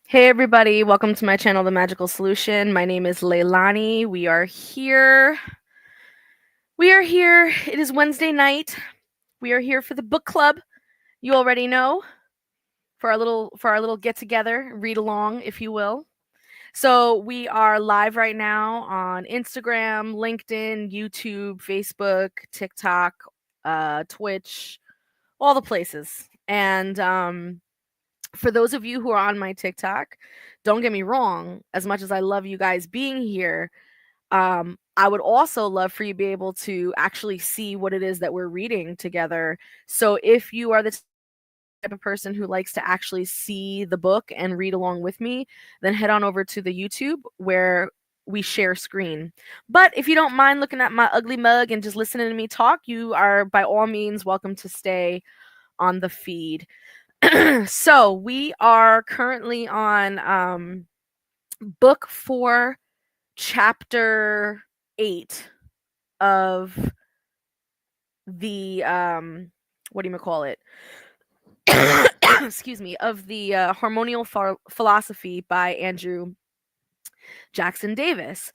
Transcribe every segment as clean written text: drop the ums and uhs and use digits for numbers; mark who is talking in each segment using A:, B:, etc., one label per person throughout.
A: Hey everybody, welcome to my channel, The Magical Solution. My name is Leilani. We are here. It is Wednesday night. We are here for the book club. You already know, for our little get together, read along, if you will. So we are live right now on Instagram, LinkedIn, YouTube, Facebook, TikTok, Twitch, all the places. And for those of you who are on my TikTok, don't get me wrong, as much as I love you guys being here, I would also love for you to be able to actually see what it is that we're reading together. So if you are the type of person who likes to actually see the book and read along with me, then head on over to the YouTube where we share screen. But if you don't mind looking at my ugly mug and just listening to me talk, you are by all means welcome to stay on the feed. So we are currently on book 4, chapter 8 of the what do you call it? Excuse me, of the Hrmonial philosophy by Andrew Jackson Davis.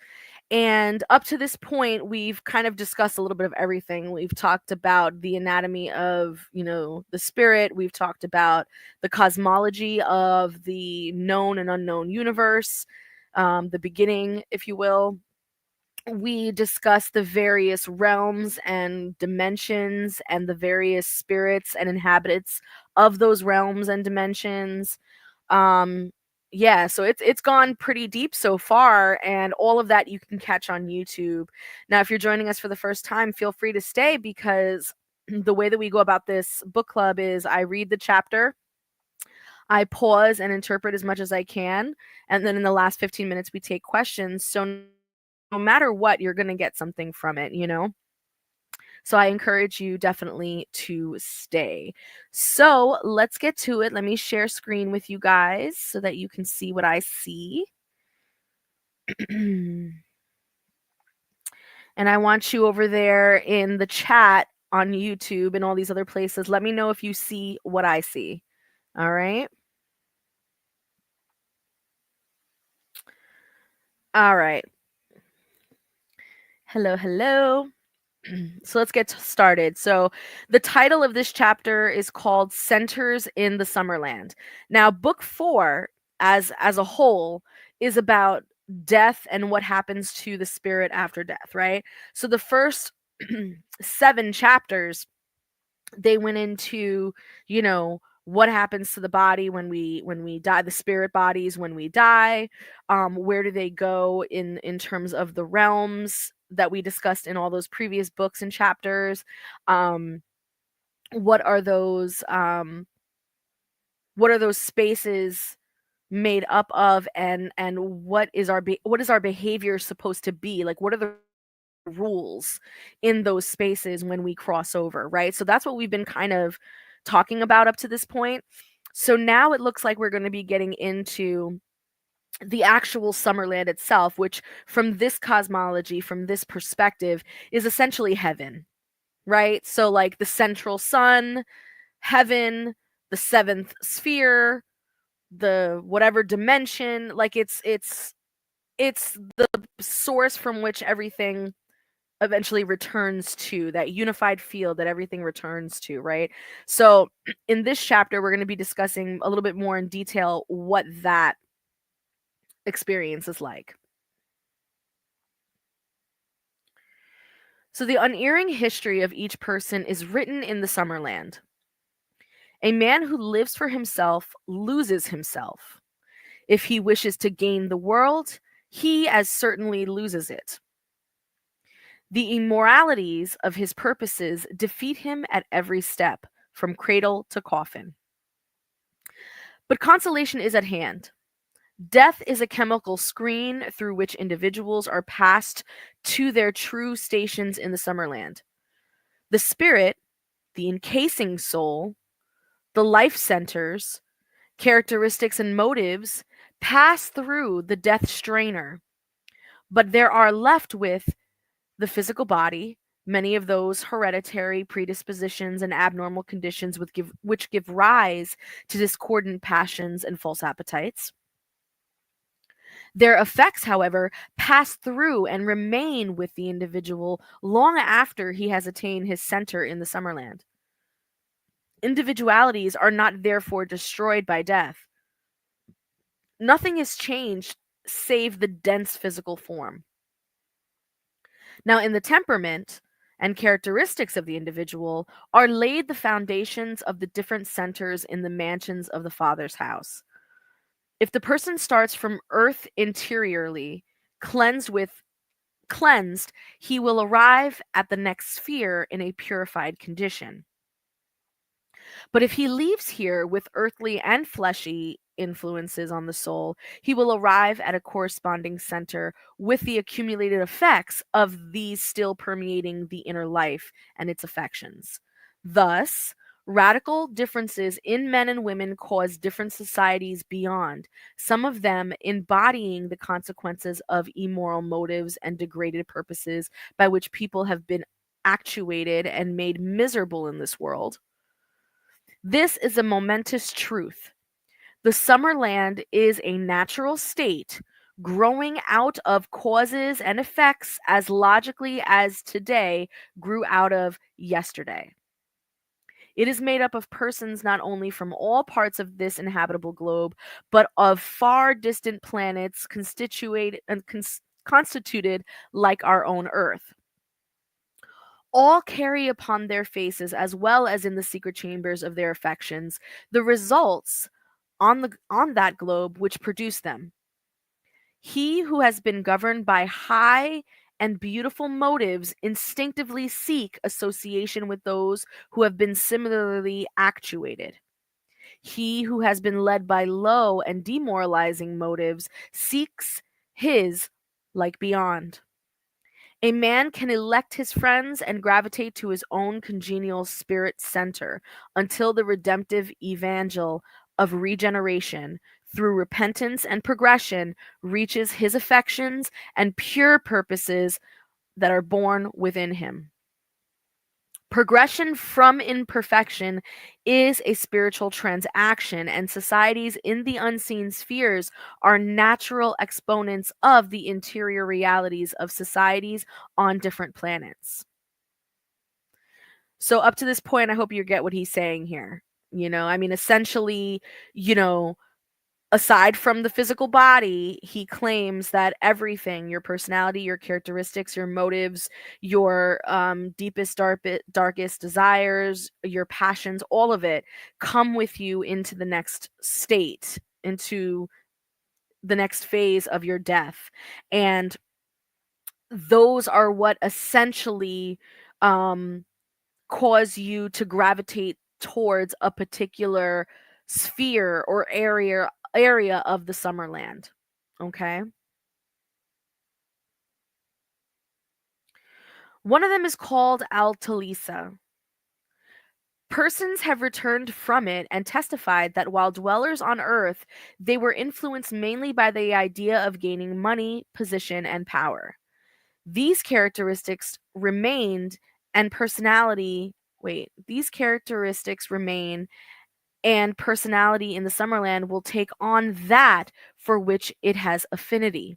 A: And up to this point, we've kind of discussed a little bit of everything. We've talked about the anatomy of, the spirit. We've talked about the cosmology of the known and unknown universe, the beginning, if you will. We discussed the various realms and dimensions and the various spirits and inhabitants of those realms and dimensions. Um, yeah, so it's gone pretty deep so far, and all of that you can catch on YouTube. Now, if you're joining us for the first time, feel free to stay, because the way that we go about this book club is I read the chapter, I pause and interpret as much as I can, and then in the last 15 minutes we take questions. So no matter what, you're going to get something from it. So I encourage you definitely to stay. So let's get to it. Let me share screen with you guys so that you can see what I see. And I want you over there in the chat on YouTube and all these other places. Let me know if you see what I see. All right. All right. Hello, hello. So let's get started. So the title of this chapter is called Centers in the Summerland. Now, book 4 as a whole is about death and what happens to the spirit after death, right? So the first 7 chapters, they went into, what happens to the body when we die, the spirit bodies when we die. Where do they go in terms of the realms that we discussed in all those previous books and chapters? um what are those spaces made up of, and what is our behavior supposed to be like? What are the rules in those spaces when we cross over, right? So that's what we've been kind of talking about up to this point. So now it looks like we're going to be getting into the actual Summerland itself, which from this cosmology, from this perspective, is essentially heaven, right? So like the central sun, heaven, the seventh sphere, the whatever dimension, like it's the source from which everything eventually returns to, that unified field that everything returns to, right? So in this chapter, we're going to be discussing a little bit more in detail what that experience is like. So the unerring history of each person is written in the Summerland. A man who lives for himself loses himself. If he wishes to gain the world, he as certainly loses it. The immoralities of his purposes defeat him at every step, from cradle to coffin. But consolation is at hand. Death is a chemical screen through which individuals are passed to their true stations in the Summerland. The spirit, the encasing soul, the life centers, characteristics, and motives pass through the death strainer, but there are left with the physical body, many of those hereditary predispositions and abnormal conditions which give rise to discordant passions and false appetites. Their effects, however, pass through and remain with the individual long after he has attained his center in the Summerland. Individualities are not therefore destroyed by death. Nothing is changed save the dense physical form. Now, in the temperament and characteristics of the individual are laid the foundations of the different centers in the mansions of the Father's house. If the person starts from earth interiorly, cleansed with cleansed, he will arrive at the next sphere in a purified condition. But if he leaves here with earthly and fleshy influences on the soul, he will arrive at a corresponding center with the accumulated effects of these still permeating the inner life and its affections. Thus, radical differences in men and women cause different societies beyond, some of them embodying the consequences of immoral motives and degraded purposes by which people have been actuated and made miserable in this world. This is a momentous truth. The Summerland is a natural state growing out of causes and effects as logically as today grew out of yesterday. It is made up of persons not only from all parts of this inhabitable globe, but of far distant planets constituted like our own Earth. All carry upon their faces, as well as in the secret chambers of their affections, the results on that globe which produced them. He who has been governed by high and beautiful motives instinctively seek association with those who have been similarly actuated. He who has been led by low and demoralizing motives seeks his like beyond. A man can elect his friends and gravitate to his own congenial spirit center until the redemptive evangel of regeneration, through repentance and progression, reaches his affections and pure purposes that are born within him. Progression from imperfection is a spiritual transaction, and societies in the unseen spheres are natural exponents of the interior realities of societies on different planets. So, up to this point, I hope you get what he's saying here. I mean, essentially, you know, aside from the physical body, he claims that everything, your personality, your characteristics, your motives, your deepest, darkest desires, your passions, all of it come with you into the next state, into the next phase of your death. And those are what essentially um, cause you to gravitate towards a particular sphere or area of the Summerland. Okay? One of them is called Altalisa. Persons have returned from it and testified that while dwellers on Earth, they were influenced mainly by the idea of gaining money, position, and power. These characteristics remained and personality. Wait, these characteristics remain and personality in the Summerland will take on that for which it has affinity.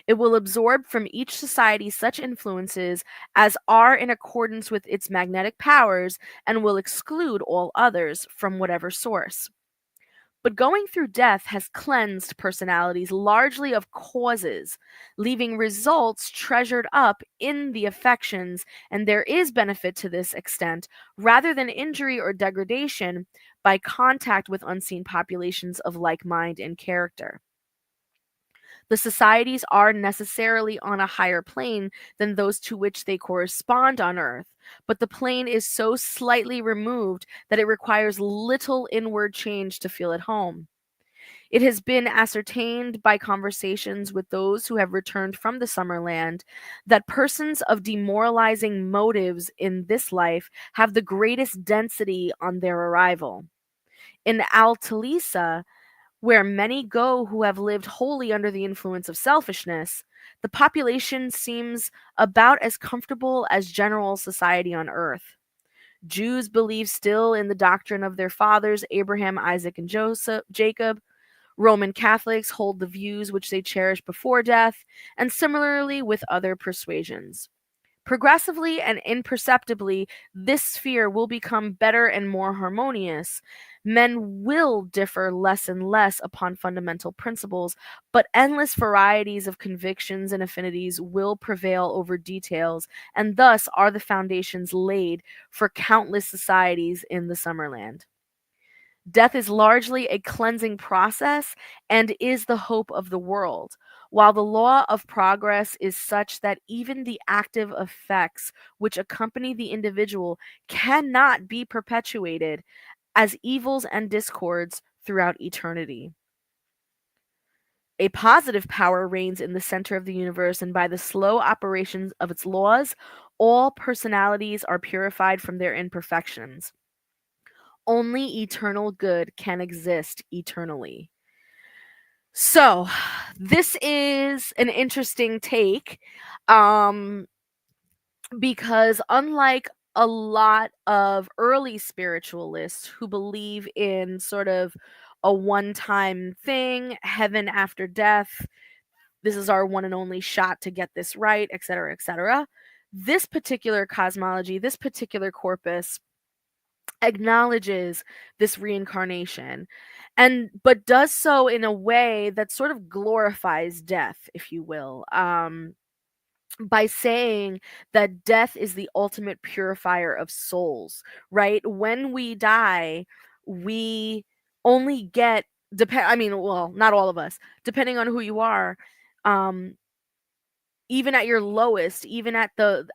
A: It will absorb from each society such influences as are in accordance with its magnetic powers and will exclude all others from whatever source. But going through death has cleansed personalities largely of causes, leaving results treasured up in the affections, and there is benefit to this extent, rather than injury or degradation by contact with unseen populations of like mind and character. The societies are necessarily on a higher plane than those to which they correspond on Earth, but the plane is so slightly removed that it requires little inward change to feel at home. It has been ascertained by conversations with those who have returned from the Summerland that persons of demoralizing motives in this life have the greatest density on their arrival. In Altalisa, where many go who have lived wholly under the influence of selfishness, the population seems about as comfortable as general society on earth. Jews believe still in the doctrine of their fathers, Abraham, Isaac, and Jacob. Roman Catholics hold the views which they cherish before death, and similarly with other persuasions. Progressively and imperceptibly, this sphere will become better and more harmonious. Men will differ less and less upon fundamental principles, but endless varieties of convictions and affinities will prevail over details, and thus are the foundations laid for countless societies in the Summerland. Death is largely a cleansing process and is the hope of the world, while the law of progress is such that even the active effects which accompany the individual cannot be perpetuated as evils and discords throughout eternity. A positive power reigns in the center of the universe, and by the slow operations of its laws, all personalities are purified from their imperfections. Only eternal good can exist eternally. So, this is an interesting take, um, because unlike a lot of early spiritualists who believe in sort of a one-time thing, heaven after death, this is our one and only shot to get this right, etc., etc., this particular cosmology, this particular corpus acknowledges this reincarnation, and but does so in a way that sort of glorifies death, if you will, by saying that death is the ultimate purifier of souls, right? When we die, we only get I mean, well, not all of us, depending on who you are, um even at your lowest, even at the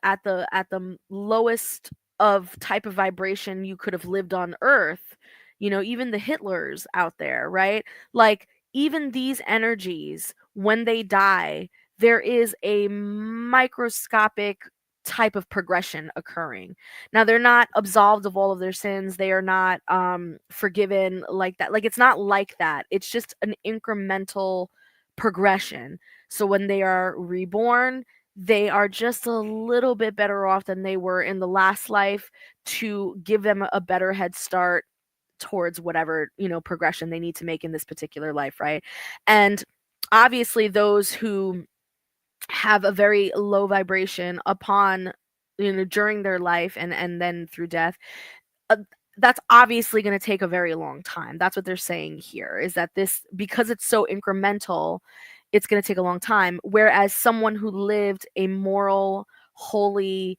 A: lowest of type of vibration you could have lived on earth, even the Hitlers out there, right? Like, even these energies, when they die, there is a microscopic type of progression occurring. Now, they're not absolved of all of their sins, they are not forgiven like that. Like, it's not like that, it's just an incremental progression. So when they are reborn, they are just a little bit better off than they were in the last life, to give them a better head start towards whatever, progression they need to make in this particular life, right? And obviously those who have a very low vibration upon, during their life and then through death, uh, that's obviously going to take a very long time. That's what they're saying here, is that this, because it's so incremental, it's going to take a long time. Whereas someone who lived a moral, holy,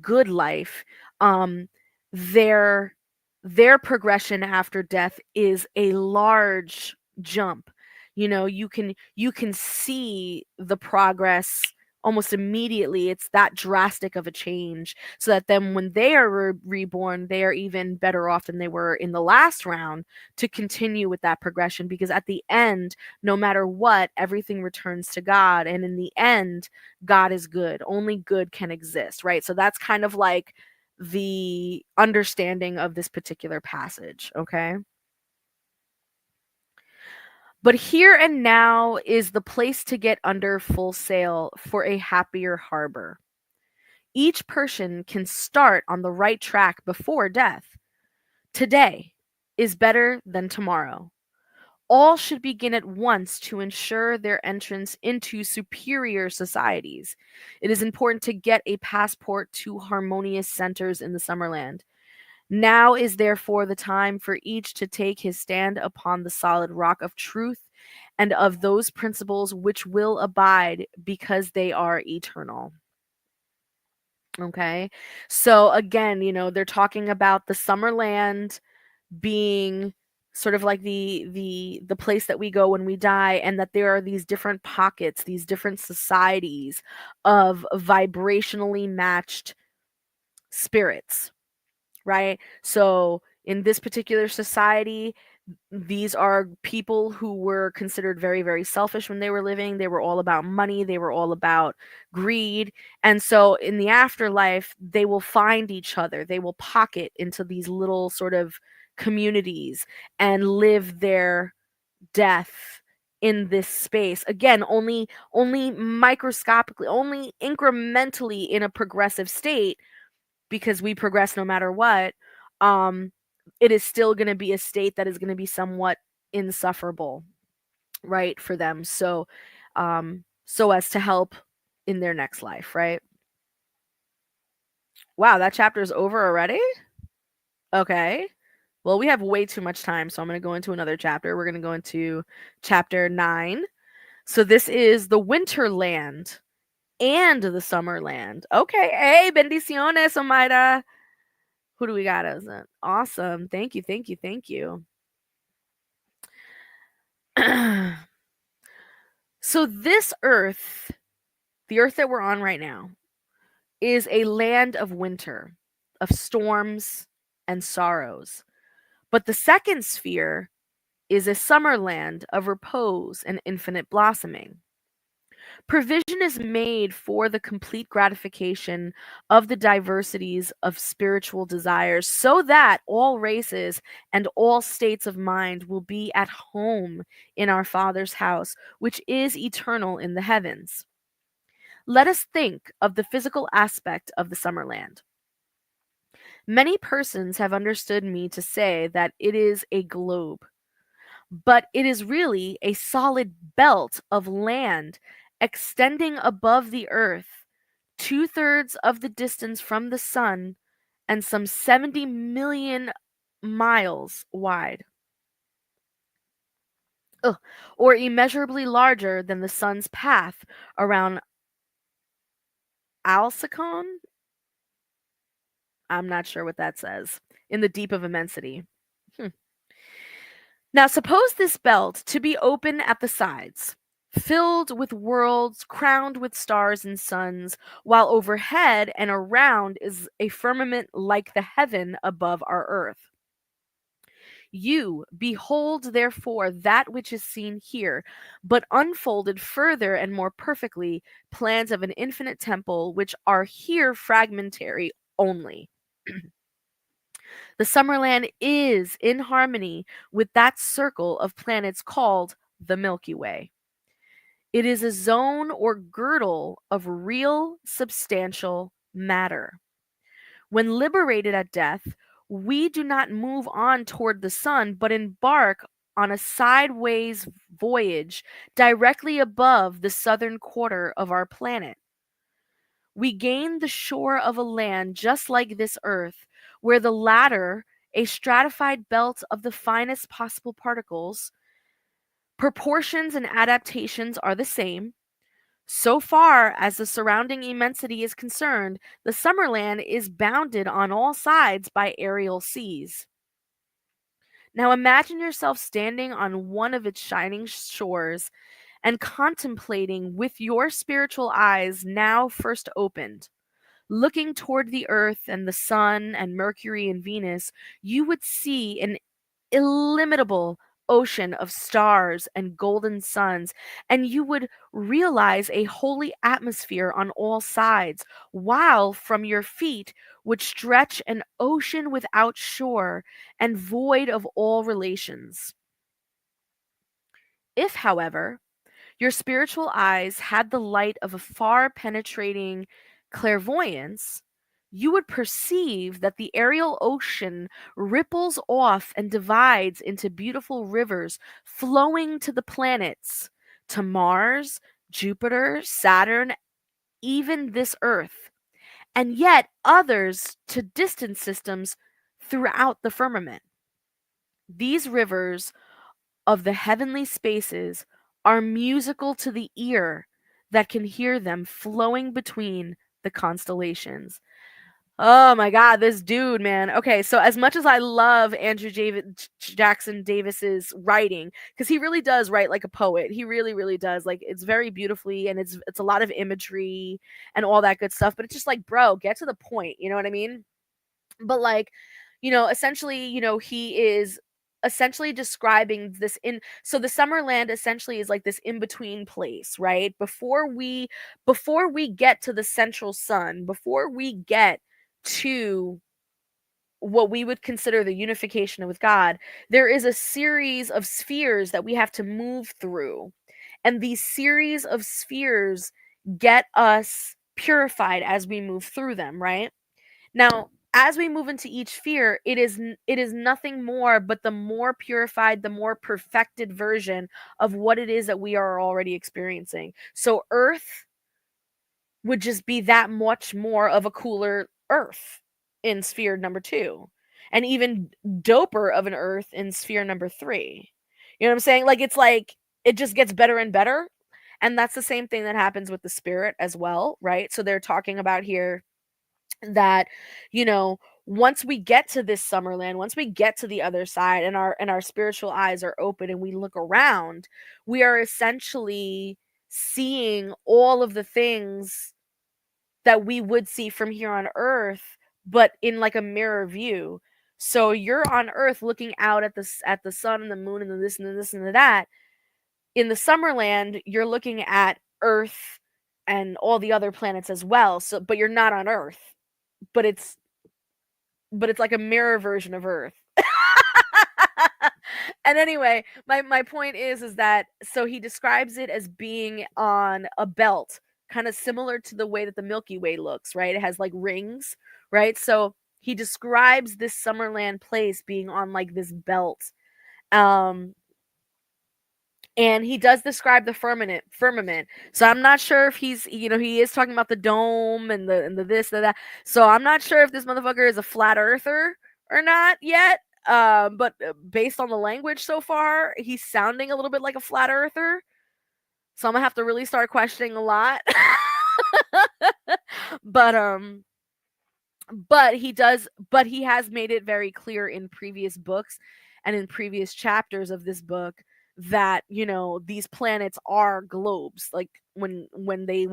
A: good life, um, their progression after death is a large jump. You can see the progress almost immediately. It's that drastic of a change, so that then when they are reborn, they are even better off than they were in the last round, to continue with that progression, because at the end, no matter what, everything returns to God, and in the end, God is good. Only good can exist, right? So that's kind of like the understanding of this particular passage, okay? But here and now is the place to get under full sail for a happier harbor. Each person can start on the right track before death. Today is better than tomorrow. All should begin at once to ensure their entrance into superior societies. It is important to get a passport to harmonious centers in the Summerland. Now is therefore the time for each to take his stand upon the solid rock of truth and of those principles which will abide because they are eternal. Okay. So again, they're talking about the Summerland being sort of like the place that we go when we die, and that there are these different pockets, these different societies of vibrationally matched spirits, right? So in this particular society, these are people who were considered very, very selfish when they were living. They were all about money, they were all about greed. And so in the afterlife, they will find each other, they will pocket into these little sort of communities and live their death in this space. Again, only microscopically, only incrementally in a progressive state, because we progress no matter what. um it is still going to be a state that is going to be somewhat insufferable, right, for them. So as to help in their next life, right? Wow, that chapter is over already? Okay. Well, we have way too much time, so I'm going to go into another chapter. We're going to go into chapter 9. So this is the winter land and the summer land. Okay. Hey, bendiciones, Omaira. Who do we got as it? Awesome. Thank you, thank you, thank you. So this earth, the earth that we're on right now, is a land of winter, of storms and sorrows. But the second sphere is a summer land of repose and infinite blossoming. Provision is made for the complete gratification of the diversities of spiritual desires so that all races and all states of mind will be at home in our Father's house, which is eternal in the heavens. Let us think of the physical aspect of the summer land. Many persons have understood me to say that it is a globe, but it is really a solid belt of land extending above the earth, 2/3 of the distance from the sun and some 70 million miles wide. Ugh, or immeasurably larger than the sun's path around Alcyon. I'm not sure what that says. In the deep of immensity. Hmm. Now, suppose this belt to be open at the sides, filled with worlds, crowned with stars and suns, while overhead and around is a firmament like the heaven above our earth. You behold, therefore, that which is seen here, but unfolded further and more perfectly, plans of an infinite temple, which are here fragmentary only. The Summerland is in harmony with that circle of planets called the Milky Way. It is a zone or girdle of real, substantial matter. When liberated at death, we do not move on toward the sun, but embark on a sideways voyage directly above the southern quarter of our planet. We gain the shore of a land just like this earth, where the latter, a stratified belt of the finest possible particles, proportions and adaptations are the same. So far as the surrounding immensity is concerned, the Summerland is bounded on all sides by aerial seas. Now imagine yourself standing on one of its shining shores and contemplating with your spiritual eyes now first opened. Looking toward the earth and the sun and Mercury and Venus, you would see an illimitable ocean of stars and golden suns, and you would realize a holy atmosphere on all sides, while from your feet would stretch an ocean without shore and void of all relations. If, however, your spiritual eyes had the light of a far penetrating clairvoyance, you would perceive that the aerial ocean ripples off and divides into beautiful rivers flowing to the planets, to Mars, Jupiter, Saturn, even this Earth, and yet others to distant systems throughout the firmament. These rivers of the heavenly spaces are musical to the ear that can hear them flowing between the constellations. Oh my God, this dude, man. Okay, so as much as I love Jackson Davis's writing, because he really does write like a poet. He really, really does. Like it's very beautifully, and it's a lot of imagery and all that good stuff. But it's just like, bro, get to the point. You know what I mean? But like, essentially, he is essentially describing this in so the Summerland essentially is like this in between place, right? Before we get to the central sun, before we get to what we would consider the unification with God, there is a series of spheres that we have to move through. And these series of spheres get us purified as we move through them, right? Now, as we move into each sphere, it is nothing more but the more purified, the more perfected version of what it is that we are already experiencing. So Earth would just be that much more of a cooler Earth in sphere number 2, and even doper of an Earth in sphere number 3. You know what I'm saying? Like it just gets better and better. And that's the same thing that happens with the spirit as well, right? So they're talking about here that, you know, once we get to this summerland, once we get to the other side, and our spiritual eyes are open and we look around, we are essentially seeing all of the things that we would see from here on earth, but in like a mirror view. So you're on earth looking out at the sun and the moon and the this and the this and the that. In the summerland, you're looking at earth and all the other planets as well. So but you're not on earth, but it's like a mirror version of earth. And anyway, my point is that, so he describes it as being on a belt, kind of similar to the way that the Milky Way looks, right? It has like rings, right? So he describes this Summerland place being on like this belt. Um and he does describe the firmament. So I'm not sure if he's, you know, he is talking about the dome and the this and that. So I'm not sure if this motherfucker is a flat earther or not yet. But based on the language so far, he's sounding a little bit like a flat earther. So I'm gonna have to really start questioning a lot. but but he has made it very clear in previous books and in previous chapters of this book that, you know, these planets are globes. Like when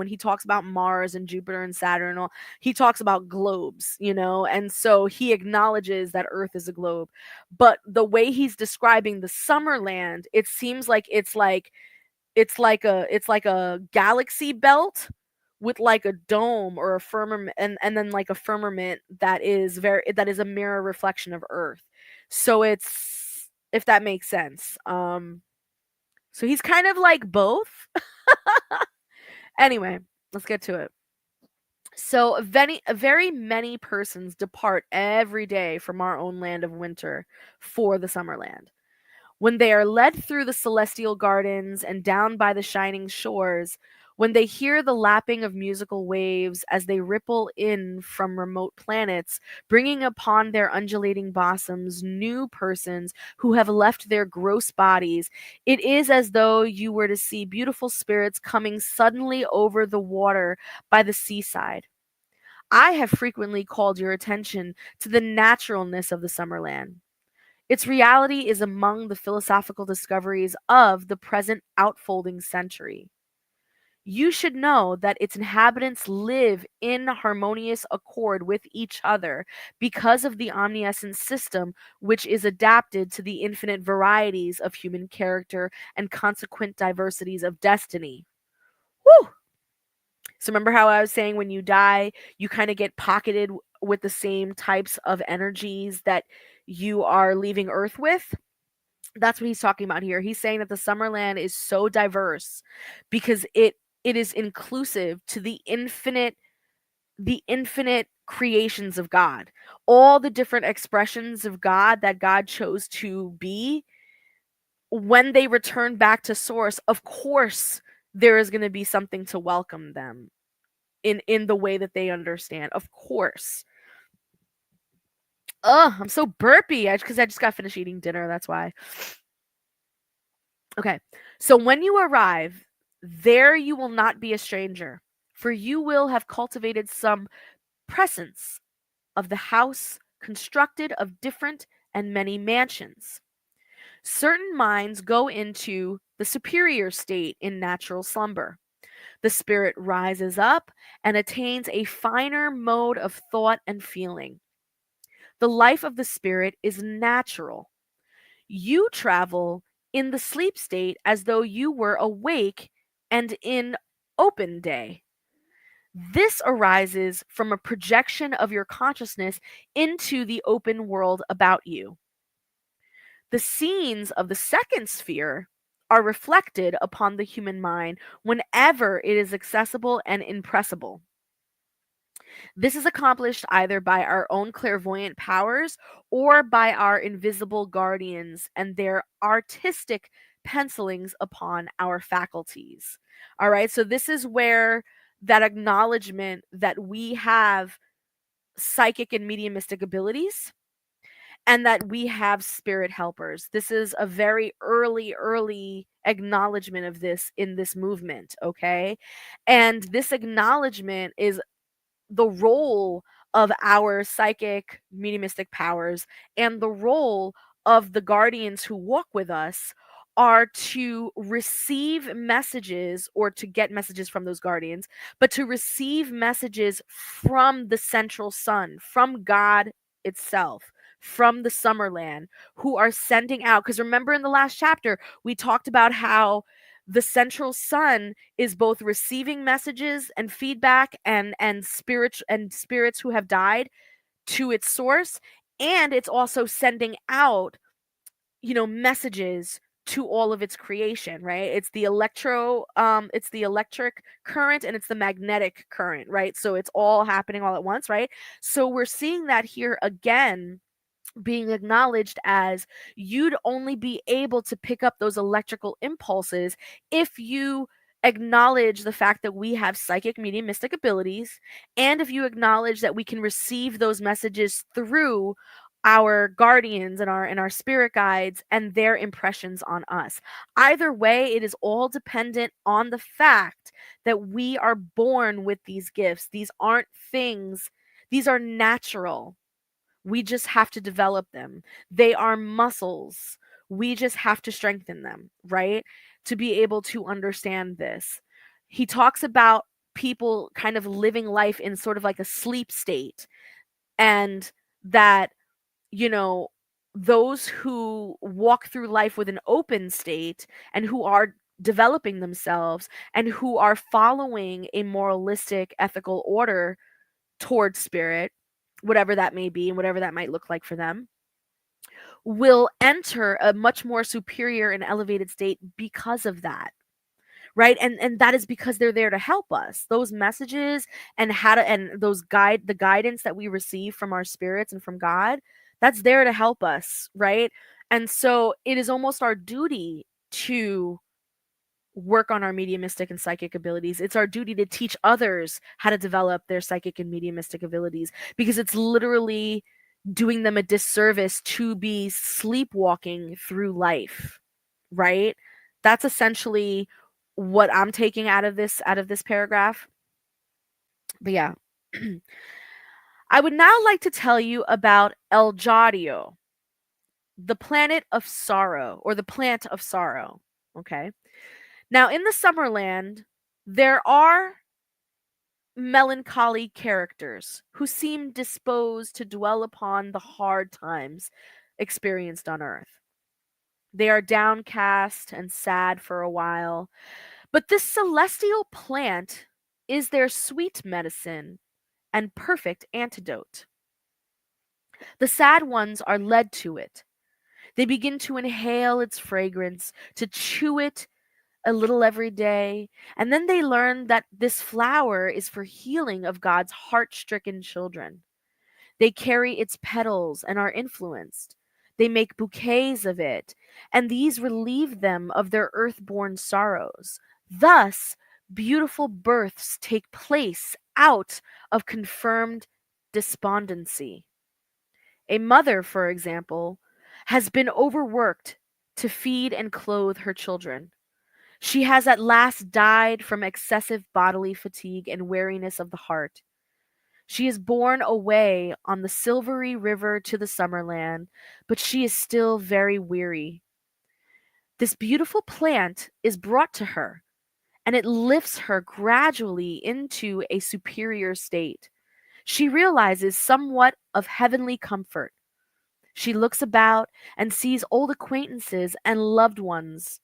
A: he talks about Mars and Jupiter and Saturn, he talks about globes, you know, and so he acknowledges that Earth is a globe. But the way he's describing the Summerland, it seems like it's like a galaxy belt with like a dome or a firmament, and then like a firmament that is a mirror reflection of Earth. So it's, if that makes sense. So he's kind of like both. Anyway, let's get to it. So very many persons depart every day from our own land of winter for the Summerland. When they are led through the celestial gardens and down by the shining shores, when they hear the lapping of musical waves as they ripple in from remote planets, bringing upon their undulating bosoms new persons who have left their gross bodies, it is as though you were to see beautiful spirits coming suddenly over the water by the seaside. I have frequently called your attention to the naturalness of the Summerland. Its reality is among the philosophical discoveries of the present outfolding century. You should know that its inhabitants live in harmonious accord with each other because of the omniscient system which is adapted to the infinite varieties of human character and consequent diversities of destiny. Whew! So remember how I was saying when you die, you kind of get pocketed with the same types of energies that you are leaving Earth with? That's what he's talking about here. He's saying that the Summerland is so diverse because it is inclusive to the infinite creations of God. All the different expressions of God that God chose to be, when they return back to source, of course there is going to be something to welcome them in the way that they understand. Of course. Ugh, I'm so burpy because I just got finished eating dinner. That's why. Okay. So when you arrive, there you will not be a stranger, for you will have cultivated some presence of the house constructed of different and many mansions. Certain minds go into the superior state in natural slumber. The spirit rises up and attains a finer mode of thought and feeling. The life of the spirit is natural. You travel in the sleep state as though you were awake and in open day. This arises from a projection of your consciousness into the open world about you. The scenes of the second sphere are reflected upon the human mind whenever it is accessible and impressible. This is accomplished either by our own clairvoyant powers or by our invisible guardians and their artistic pencilings upon our faculties. All right, so this is where that acknowledgement that we have psychic and mediumistic abilities and that we have spirit helpers. This is a very early acknowledgement of this in this movement, okay? And this acknowledgement is the role of our psychic mediumistic powers and the role of the guardians who walk with us are to receive messages or to get messages from those guardians, but to receive messages from the central sun, from God itself, from the Summerland, who are sending out. Because remember in the last chapter, we talked about how the central sun is both receiving messages and feedback and spirits who have died to its source, and it's also sending out messages to all of its creation, right? It's the electric current and it's the magnetic current, right? So it's all happening all at once, right? So we're seeing that here again being acknowledged as you'd only be able to pick up those electrical impulses if you acknowledge the fact that we have psychic mediumistic abilities, and if you acknowledge that we can receive those messages through our guardians and our spirit guides and their impressions on us. Either way, it is all dependent on the fact that we are born with these gifts. These aren't things, these are natural. We just have to develop them. They are muscles. We just have to strengthen them, right? To be able to understand this. He talks about people kind of living life in sort of like a sleep state, and that, you know, those who walk through life with an open state and who are developing themselves and who are following a moralistic ethical order towards spirit, whatever that may be and whatever that might look like for them, will enter a much more superior and elevated state because of that. Right? And that is because they're there to help us. Those messages and the guidance that we receive from our spirits and from God, that's there to help us, right? And so it is almost our duty to work on our mediumistic and psychic abilities. It's our duty to teach others how to develop their psychic and mediumistic abilities, because it's literally doing them a disservice to be sleepwalking through life, right? That's essentially what I'm taking out of this paragraph. But yeah. I would now like to tell you about El Jadio, the planet of sorrow, or the plant of sorrow. Okay. Now, in the Summerland, there are melancholy characters who seem disposed to dwell upon the hard times experienced on Earth. They are downcast and sad for a while, but this celestial plant is their sweet medicine and perfect antidote. The sad ones are led to it. They begin to inhale its fragrance, to chew it a little every day, and then they learn that this flower is for healing of God's heart-stricken children. They carry its petals and are influenced. They make bouquets of it, and these relieve them of their earth-born sorrows. Thus, beautiful births take place out of confirmed despondency. A mother, for example, has been overworked to feed and clothe her children. She has at last died from excessive bodily fatigue and weariness of the heart. She is borne away on the silvery river to the Summerland, but she is still very weary. This beautiful plant is brought to her, and it lifts her gradually into a superior state. She realizes somewhat of heavenly comfort. She looks about and sees old acquaintances and loved ones.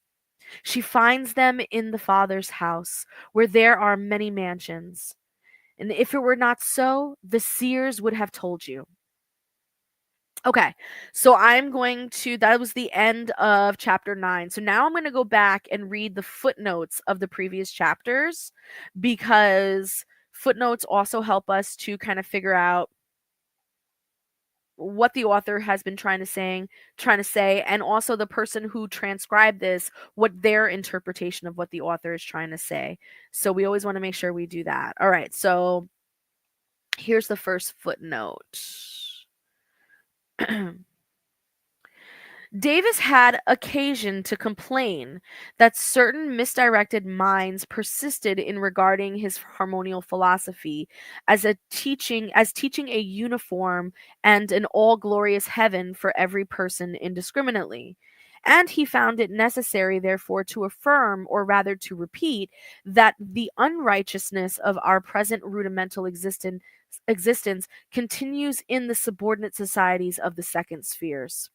A: She finds them in the Father's house, where there are many mansions. And if it were not so, the seers would have told you. Okay, so that was the end of chapter 9. So now I'm going to go back and read the footnotes of the previous chapters, because Footnotes also help us to kind of figure out what the author has been trying to say, and also the person who transcribed this, what their interpretation of what the author is trying to say. So we always want to make sure we do that. All right, so here's the first footnote. Davis had occasion to complain that certain misdirected minds persisted in regarding his harmonial philosophy as teaching a uniform and an all glorious heaven for every person indiscriminately. And he found it necessary, therefore, to affirm, or rather to repeat, that the unrighteousness of our present rudimental existence continues in the subordinate societies of the second spheres.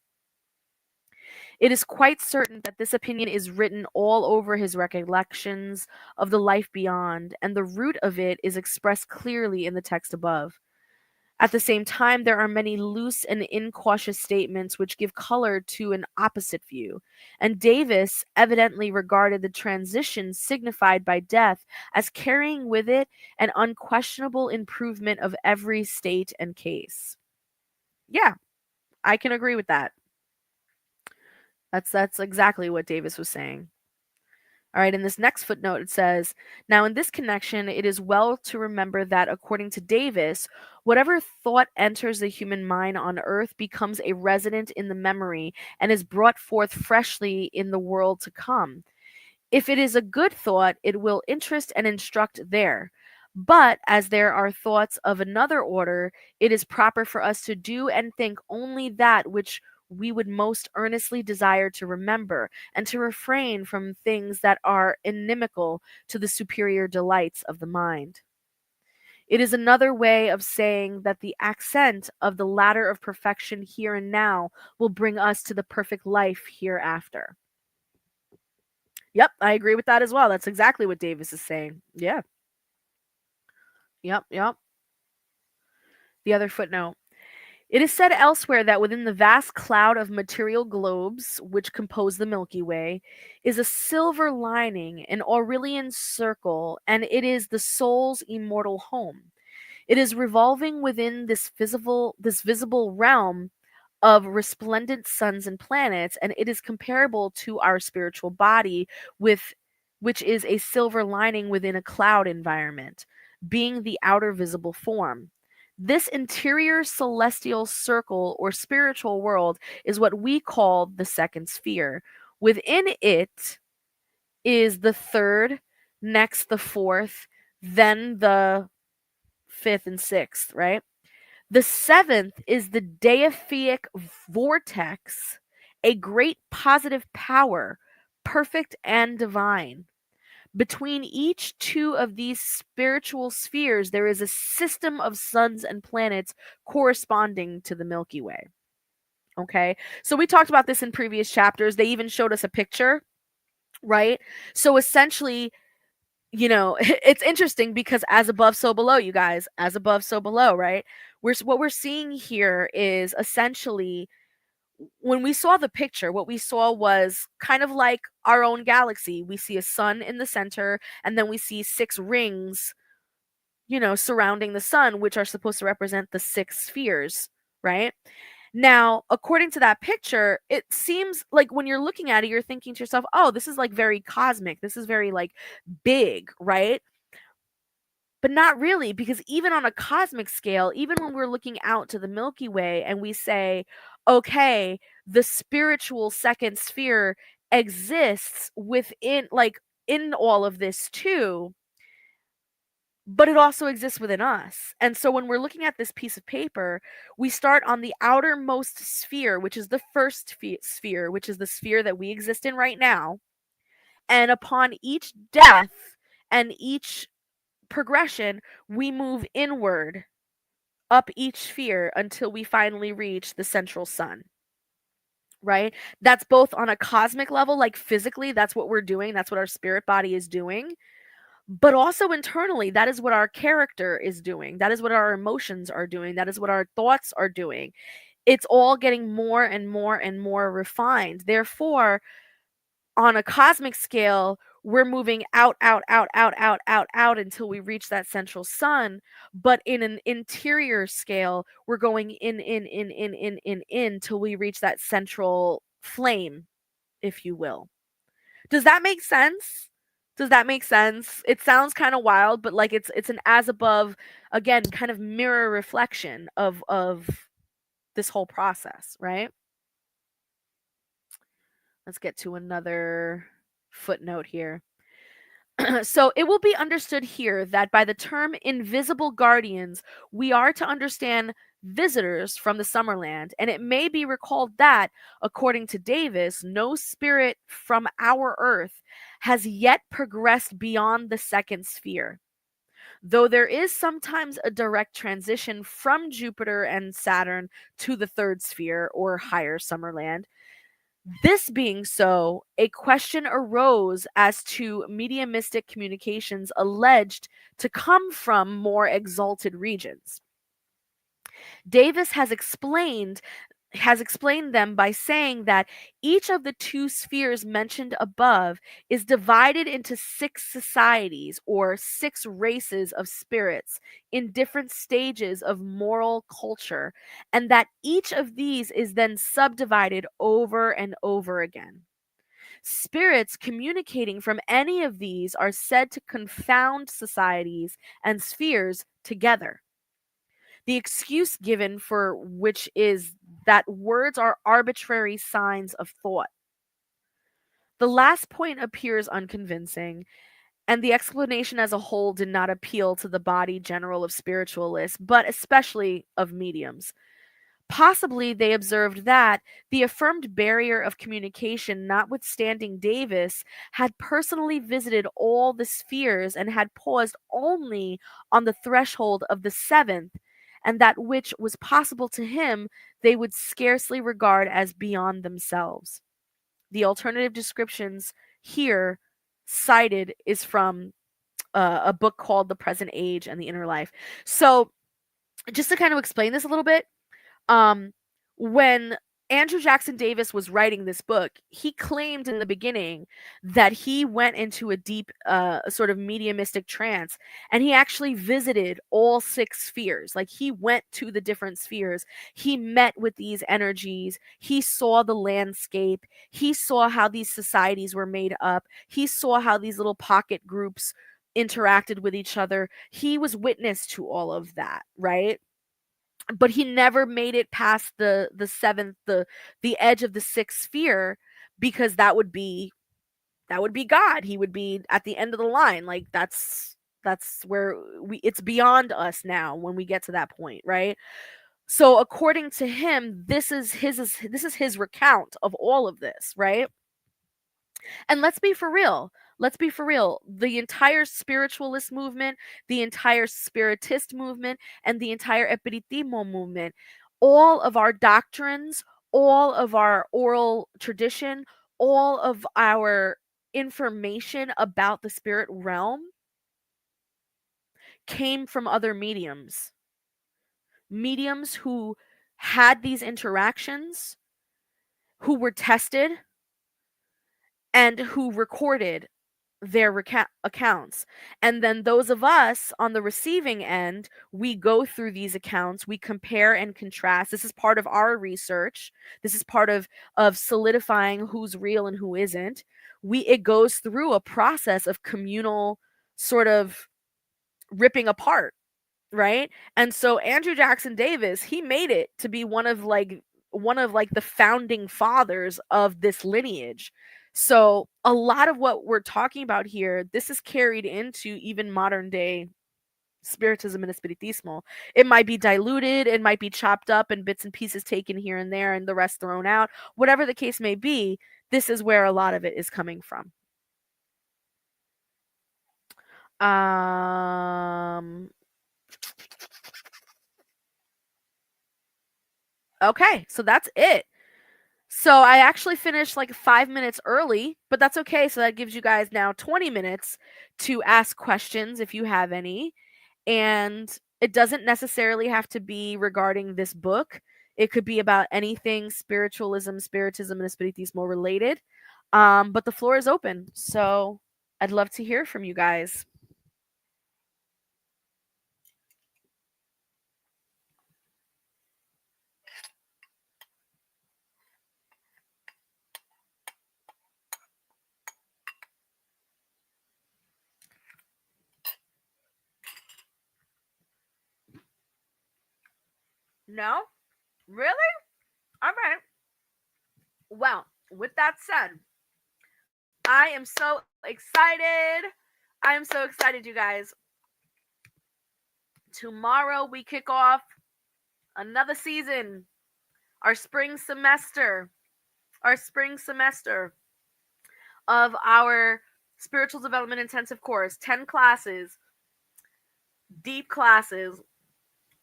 A: It is quite certain that this opinion is written all over his recollections of the life beyond, and the root of it is expressed clearly in the text above. At the same time, there are many loose and incautious statements which give color to an opposite view, and Davis evidently regarded the transition signified by death as carrying with it an unquestionable improvement of every state and case. Yeah, I can agree with that. That's exactly what Davis was saying. All right, in this next footnote, it says, now in this connection, it is well to remember that according to Davis, whatever thought enters the human mind on earth becomes a resident in the memory and is brought forth freshly in the world to come. If it is a good thought, it will interest and instruct there. But as there are thoughts of another order, it is proper for us to do and think only that which we would most earnestly desire to remember, and to refrain from things that are inimical to the superior delights of the mind. It is another way of saying that the ascent of the ladder of perfection here and now will bring us to the perfect life hereafter. Yep, I agree with that as well. That's exactly what Davis is saying. Yeah. Yep. The other footnote. It is said elsewhere that within the vast cloud of material globes which compose the Milky Way is a silver lining, an Aurelian circle, and it is the soul's immortal home. It is revolving within this visible realm of resplendent suns and planets, and it is comparable to our spiritual body, with which is a silver lining within a cloud environment, being the outer visible form. This interior celestial circle or spiritual world is what we call the second sphere. Within it is the third, next the fourth, then the fifth and sixth, right? The seventh is the deific vortex, a great positive power, perfect and divine. Between each two of these spiritual spheres, there is a system of suns and planets corresponding to the Milky Way. Okay, so we talked about this in previous chapters. They even showed us a picture, right? So essentially, it's interesting because as above, so below, you guys, as above, so below, right? What we're seeing here is essentially when we saw the picture, what we saw was kind of like our own galaxy. We see a sun in the center, and then we see six rings, surrounding the sun, which are supposed to represent the six spheres, right? Now, according to that picture, it seems like when you're looking at it, you're thinking to yourself, oh, this is like very cosmic. This is very like big, right? But not really, because even on a cosmic scale, even when we're looking out to the Milky Way and we say, okay, the spiritual second sphere exists within, like, in all of this too, but it also exists within us. And so when we're looking at this piece of paper, we start on the outermost sphere, which is the first sphere, which is the sphere that we exist in right now. And upon each death and each progression, we move inward up each sphere until we finally reach the central sun, right? That's both on a cosmic level, like physically, that's what we're doing, that's what our spirit body is doing. But also internally, that is what our character is doing. That is what our emotions are doing. That is what our thoughts are doing. It's all getting more and more and more refined. Therefore, on a cosmic scale, we're moving out, out, out, out, out, out, out until we reach that central sun. But in an interior scale, we're going in till we reach that central flame, if you will. Does that make sense? Does that make sense? It sounds kind of wild, but like it's an as above, again, kind of mirror reflection of this whole process, right? Let's get to another footnote here. So it will be understood here that by the term invisible guardians, we are to understand visitors from the Summerland, and it may be recalled that, according to Davis, no spirit from our Earth has yet progressed beyond the second sphere. Though there is sometimes a direct transition from Jupiter and Saturn to the third sphere or higher Summerland, this being so, a question arose as to mediumistic communications alleged to come from more exalted regions. Davis has explained them by saying that each of the two spheres mentioned above is divided into 6 societies or 6 races of spirits in different stages of moral culture, and that each of these is then subdivided over and over again. Spirits communicating from any of these are said to confound societies and spheres together. The excuse given for which is that words are arbitrary signs of thought. The last point appears unconvincing, and the explanation as a whole did not appeal to the body general of spiritualists, but especially of mediums. Possibly they observed that the affirmed barrier of communication, notwithstanding Davis, had personally visited all the spheres and had paused only on the threshold of the seventh, and that which was possible to him they would scarcely regard as beyond themselves. The alternative descriptions here cited is from a book called The Present Age and the Inner Life. So, just to kind of explain this a little bit, um, when Andrew Jackson Davis was writing this book, he claimed in the beginning that he went into a deep, sort of mediumistic trance, and he actually visited all 6 spheres. Like, he went to the different spheres. He met with these energies. He saw the landscape. He saw how these societies were made up. He saw how these little pocket groups interacted with each other. He was witness to all of that, right? But he never made it past the seventh, the edge of the 6th sphere, because that would be God. He would be at the end of the line. Like, that's where it's beyond us now when we get to that point, right? So according to him, this is his recount of all of this, right? And let's be for real. Let's be for real. The entire spiritualist movement, the entire spiritist movement, and the entire Espiritismo movement, all of our doctrines, all of our oral tradition, all of our information about the spirit realm came from other mediums. Mediums who had these interactions, who were tested, and who recorded their accounts. And then those of us on the receiving end, we go through these accounts, we compare and contrast. This is part of our research. This is part of solidifying who's real and who isn't. It goes through a process of communal sort of ripping apart, right? And so Andrew Jackson Davis, he made it to be one of the founding fathers of this lineage. So a lot of what we're talking about here, this is carried into even modern day spiritism and espiritismo. It might be diluted, it might be chopped up and bits and pieces taken here and there and the rest thrown out. Whatever the case may be, this is where a lot of it is coming from. Okay, so that's it. So I actually finished like 5 minutes early, but that's okay. So that gives you guys now 20 minutes to ask questions if you have any. And it doesn't necessarily have to be regarding this book. It could be about anything spiritualism, spiritism, and espiritismo related. But the floor is open. So I'd love to hear from you guys. No? Really? All right. Well, with that said, I am so excited. I am so excited, you guys. Tomorrow we kick off another season, our spring semester, our spring semester of our spiritual development intensive course. 10 classes, deep classes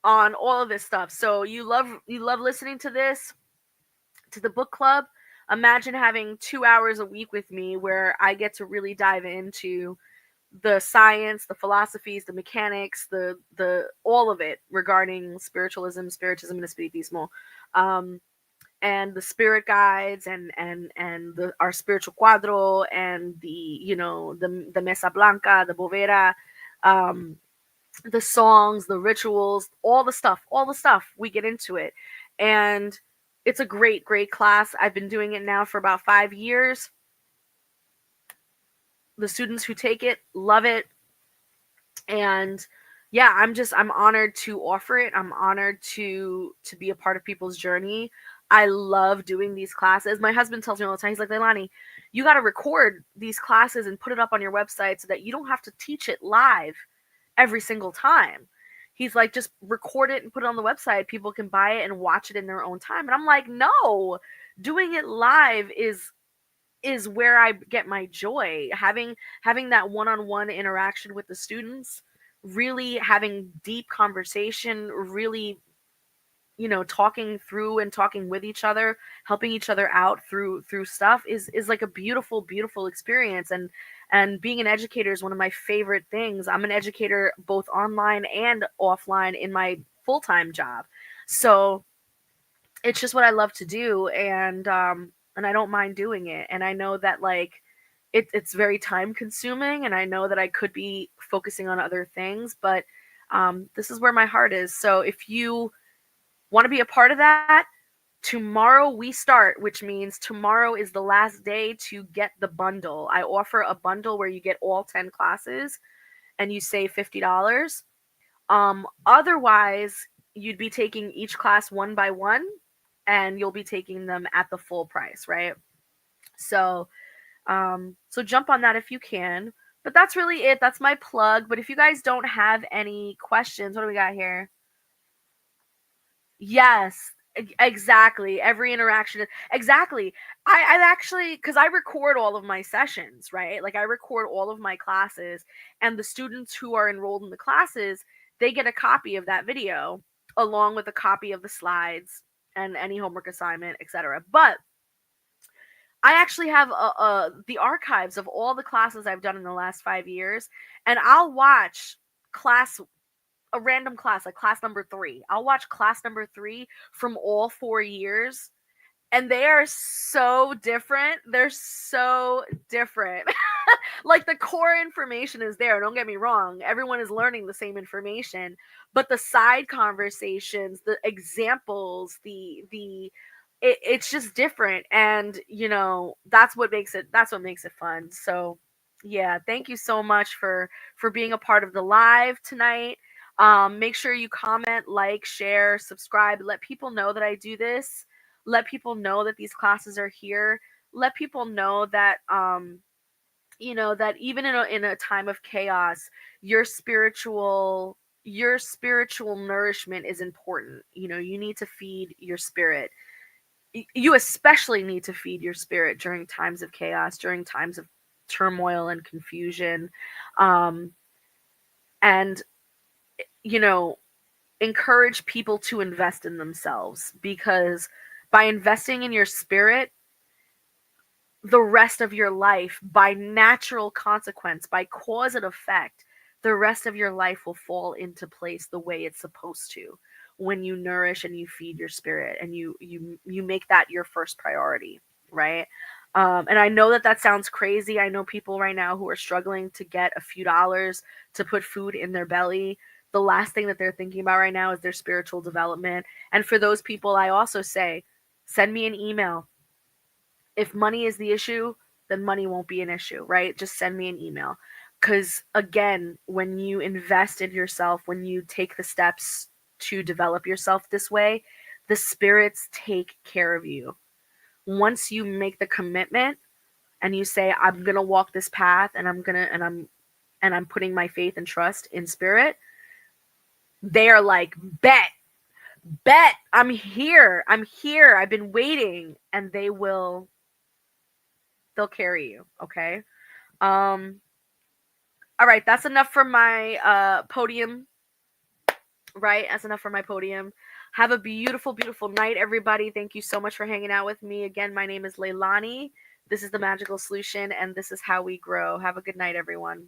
A: on all of this stuff. So you love listening to this, to the book club. Imagine having 2 hours a week with me where I get to really dive into the science, the philosophies, the mechanics, the all of it regarding spiritism, and espiritismo, um, and the spirit guides, and our spiritual cuadro, and the mesa blanca, the bovera, um, the songs, the rituals, all the stuff. We get into it, and it's a great class. I've been doing it now for about 5 years. The students who take it love it, and yeah, I'm honored to offer it. I'm honored to be a part of people's journey. I love doing these classes. My husband tells me all the time, he's like, Leilani, you got to record these classes and put it up on your website so that you don't have to teach it live every single time. He's like, just record it and put it on the website. People can buy it and watch it in their own time. And I'm like, no, doing it live is where I get my joy. Having that one-on-one interaction with the students, really having deep conversation, really, talking through and talking with each other, helping each other out through stuff is like a beautiful experience. And being an educator is one of my favorite things. I'm an educator both online and offline in my full-time job. So it's just what I love to do, and I don't mind doing it. And I know that, like, it's very time consuming, and I know that I could be focusing on other things, but this is where my heart is. So if you want to be a part of that, tomorrow we start, which means tomorrow is the last day to get the bundle. I offer a bundle where you get all 10 classes and you save $50. Otherwise, you'd be taking each class one by one, and you'll be taking them at the full price, right? So, so jump on that if you can. But that's really it. That's my plug. But if you guys don't have any questions, what do we got here? Yes, exactly. Every interaction. Exactly. I actually, because I record all of my sessions, right? Like, I record all of my classes, and the students who are enrolled in the classes, they get a copy of that video along with a copy of the slides and any homework assignment, etc. But I actually have the archives of all the classes I've done in the last 5 years, and I'll watch class a random class, like class number 3. I'll watch class number 3 from all 4 years, and they are so different. They're so different. Like, the core information is there. Don't get me wrong. Everyone is learning the same information, but the side conversations, the examples, it's just different. And that's what makes it fun. So yeah, thank you so much for being a part of the live tonight. Make sure you comment, like, share, subscribe. Let people know that I do this. Let people know that these classes are here. Let people know that that even in a time of chaos, your spiritual nourishment is important. You need to feed your spirit. You especially need to feed your spirit during times of chaos, during times of turmoil and confusion. And you know encourage people to invest in themselves, because by investing in your spirit, the rest of your life, by natural consequence, by cause and effect, the rest of your life will fall into place the way it's supposed to, when you nourish and you feed your spirit, and you make that your first priority, right? And I know that that sounds crazy. I know people right now who are struggling to get a few dollars to put food in their belly. The last thing that they're thinking about right now is their spiritual development. And for those people, I also say, send me an email. If money is the issue, then money won't be an issue, right? Just send me an email. Because again, when you invest in yourself, when you take the steps to develop yourself this way, the spirits take care of you. Once you make the commitment and you say, I'm gonna walk this path and I'm putting my faith and trust in spirit, they are like, bet, I'm here, I've been waiting, and they'll carry you. Okay. um all right, that's enough for my podium. Right, that's enough for my podium. Have a beautiful, beautiful night, everybody. Thank you so much for hanging out with me. Again, my name is Leilani. This is the Magical Solution, and this is how we grow. Have a good night, everyone.